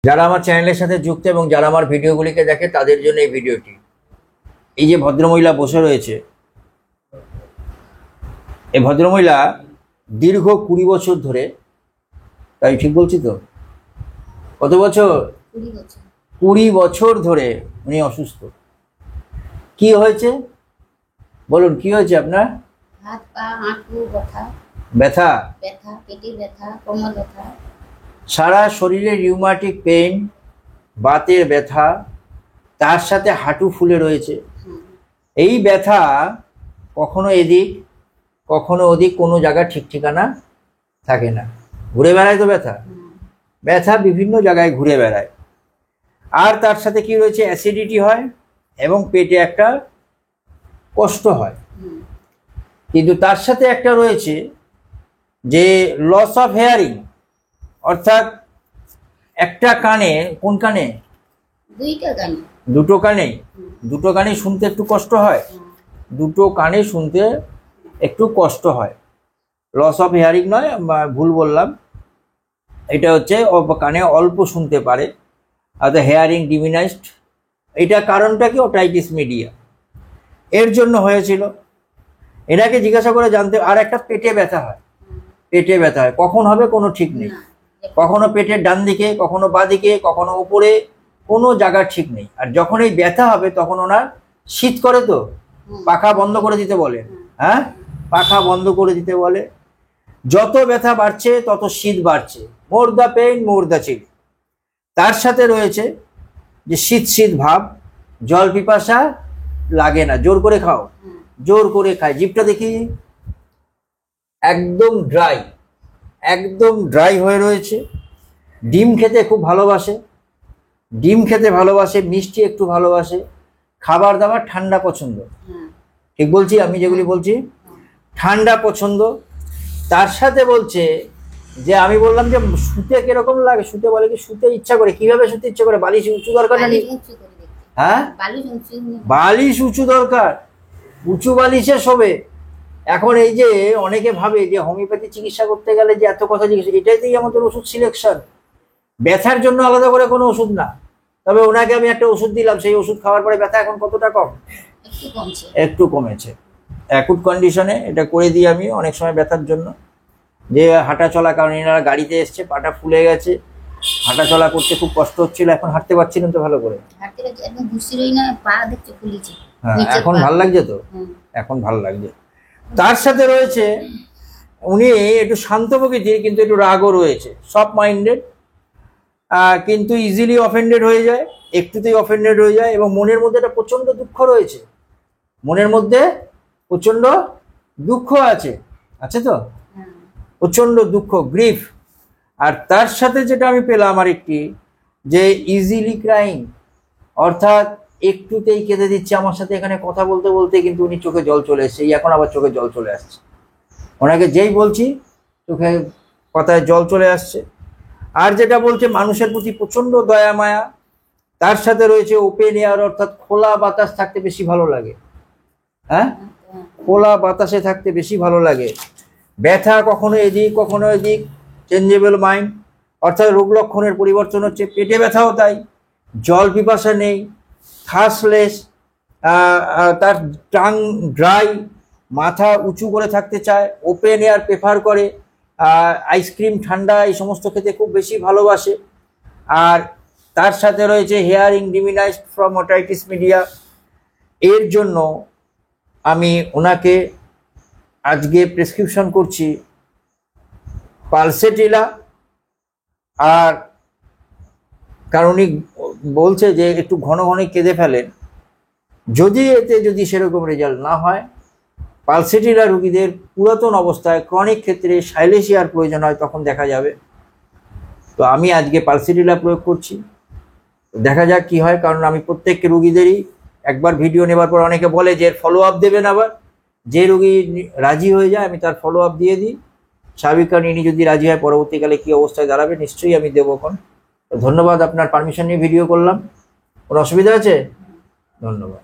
যারা আমার চ্যানেলের সাথে যুক্ত এবং যারা আমার ভিডিওগুলিকে দেখে তাদের জন্য এই ভিডিওটি। এই যে ভদ্রমহিলা বসে রয়েছে, এই ভদ্রমহিলা দীর্ঘ 20 বছর ধরে, তাই ঠিক বলছি তো? কত বছর? 20 বছর ধরে উনি অসুস্থ। কি হয়েছে বলুন, কি হয়েছে আপনার? হাত পা হাঁটু ব্যথা, ব্যথা, পেটে ব্যথা, কোমর ব্যথা, সারা শরীরে রিউমাটিক পেইন, বাতের ব্যথা, তার সাথে হাঁটু ফুলে রয়েছে। এই ব্যথা কখনো এদিক কখনো ওদিক, কোনো জায়গা ঠিক ঠিকানা থাকে না, ঘুরে বেড়ায় তো ব্যথা। ব্যথা বিভিন্ন জায়গায় ঘুরে বেড়ায়। আর তার সাথে কি রয়েছে, অ্যাসিডিটি হয় এবং পেটে একটা কষ্ট হয়। কিন্তু তার সাথে একটা রয়েছে যে লস অফ হেয়ারিং, অর্থাৎ একটা কানে, কোন কানে? দুটো কানে, দুটো কানে শুনতে একটু কষ্ট হয়, দুটো কানে শুনতে একটু কষ্ট হয়। লস অফ হেয়ারিং নয়, ভুল বললাম, এটা হচ্ছে কানে অল্প শুনতে পারে, আর হেয়ারিং ডিমিনাইজড। এটা কারণটা কি? ওটাইটিস মিডিয়া এর জন্য হয়েছিল। এনাকে জিজ্ঞাসা করে জানতে। আর একটা পেটে ব্যথা হয়, পেটে ব্যথা হয়, কখন হবে কোনো ঠিক নেই। কখনো পেটের ডান দিকে, কখনো বাঁ দিকে, কখনো উপরে, কোনো জায়গা ঠিক নেই। আর যখন এই ব্যথা হবে তখন ওনার শীত করে, তো পাখা বন্ধ করে দিতে বলে। হ্যাঁ, পাখা বন্ধ করে দিতে বলে। যত ব্যথা বাড়ছে তত শীত বাড়ছে। More the pain more the chill. তার সাথে রয়েছে যে শীত শীত ভাব, জল পিপাসা লাগে না, জোর করে খাও, জোর করে খায়। জিভটা দেখি একদম ড্রাই, একদম ড্রাই হয়ে রয়েছে। ডিম খেতে খুব ভালোবাসে, ডিম খেতে ভালোবাসে, মিষ্টি একটু ভালোবাসে, খাবার দাবার ঠান্ডা পছন্দ। ঠিক বলছি আমি যেগুলি বলছি? ঠান্ডা পছন্দ। তার সাথে বলছে যে আমি বললাম যে শুতে কিরকম লাগে, শুতে বলে কি শুতে ইচ্ছা করে। কিভাবে শুতে ইচ্ছা করে? বালিশ উঁচু দরকার না? হ্যাঁ, বালিশ উঁচু দরকার, উঁচু বালিশে শোবে। এখন এই যে অনেকে ভাবে যে হোমিওপ্যাথি চিকিৎসা করতে গেলে যে এত কথা জিজ্ঞেস, এটাইতেই আমাদের ওষুধ সিলেকশন। ব্যথার জন্য আলাদা করে কোনো ওষুধ না। তবে ওনাকে আমি একটা ওষুধ দিলাম, সেই ওষুধ খাওয়ার পরে ব্যথা এখন কতটা কম? একটু কমেছে। অ্যাকুট কন্ডিশনে এটা করে দিই আমি অনেক সময় ব্যথার জন্য। যে হাঁটা চলা, কারণ এনারা গাড়িতে এসছে, পাটা ফুলে গেছে, হাঁটা চলা করতে খুব কষ্ট হচ্ছিল, এখন হাঁটতে পারছিলেন তো ভালো করে? হ্যাঁ, এখন ভাল লাগছে তো? এখন ভাল লাগছে। তার সাথে রয়েছে উনি একটু শান্ত প্রকৃতির, কিন্তু একটু রাগও রয়েছে, সফট মাইন্ডেড, কিন্তু ইজিলি অফেন্ডেড হয়ে যায়, একটুতেই অফেন্ডেড হয়ে যায়। এবং মনের মধ্যে একটা প্রচন্ড দুঃখ রয়েছে, মনের মধ্যে প্রচন্ড দুঃখ আছে, আছে তো? প্রচন্ড দুঃখ, গ্রিফ। আর তার সাথে যেটা আমি পেলাম আরেকটি, যে ইজিলি ক্রাইং, অর্থাৎ একটুতেই কেঁদে দিচ্ছে আমার সাথে। এখানে কথা বলতে বলতে কিন্তু উনি চোখে জল চলে এসছে, এখন আবার চোখে জল চলে আসছে। ওনাকে যেই বলছি চোখে কথায় জল চলে আসছে। আর যেটা বলছে মানুষের প্রতি প্রচন্ড দয়া মায়া। তার সাথে রয়েছে ওপেন এয়ার, অর্থাৎ খোলা বাতাস থাকতে বেশি ভালো লাগে। হ্যাঁ, খোলা বাতাসে থাকতে বেশি ভালো লাগে। ব্যথা কখনো এদিক কখনো এদিক, চেঞ্জেবল মাইন্ড, অর্থাৎ রোগ লক্ষণের পরিবর্তন হচ্ছে। পেটে ব্যথাও তাই, জল পিপাসা নেই, থার্স্টলেস, তার টাং ড্রাই, মাথা উঁচু করে থাকতে চায়, ওপেন এয়ার প্রেফার করে, আইসক্রিম ঠান্ডা এই সমস্ত খেতে খুব বেশি ভালোবাসে। আর তার সাথে রয়েছে হেয়ারিং ডিমিনাইজড ফ্রম ওটাইটিস মিডিয়া। এর জন্য আমি ওনাকে আজকে প্রেসক্রিপশন করছি পালসেটিলা। আর কারণ উনি বলছে যে একটু ঘন ঘন কেঁদে ফেলেন, যদি এতে যদি সেরকম রেজাল্ট না হয়, পালসেটিলা রোগীদের পুরাতন অবস্থায় ক্রনিক ক্ষেত্রে সাইলেশিয়ার প্রয়োজন হয়, তখন দেখা যাবে। তো আমি আজকে পালসেটিলা প্রয়োগ করছি, দেখা যাক কি হয়। কারণ আমি প্রত্যেককে রুগীদেরই একবার ভিডিও নেবার পর অনেকে বলে যে ফলো আপ দেবেন, আবার যে রুগী রাজি হয়ে যায় আমি তার ফলো আপ দিয়ে দিই। স্বাভাবিক, কারণ ইনি যদি রাজি হয় পরবর্তীকালে কি অবস্থায় দাঁড়াবে নিশ্চয়ই আমি দেবো। এখন ধন্যবাদ, আপনার পারমিশন নিয়ে ভিডিও করলাম। কোনো অসুবিধা আছে? ধন্যবাদ।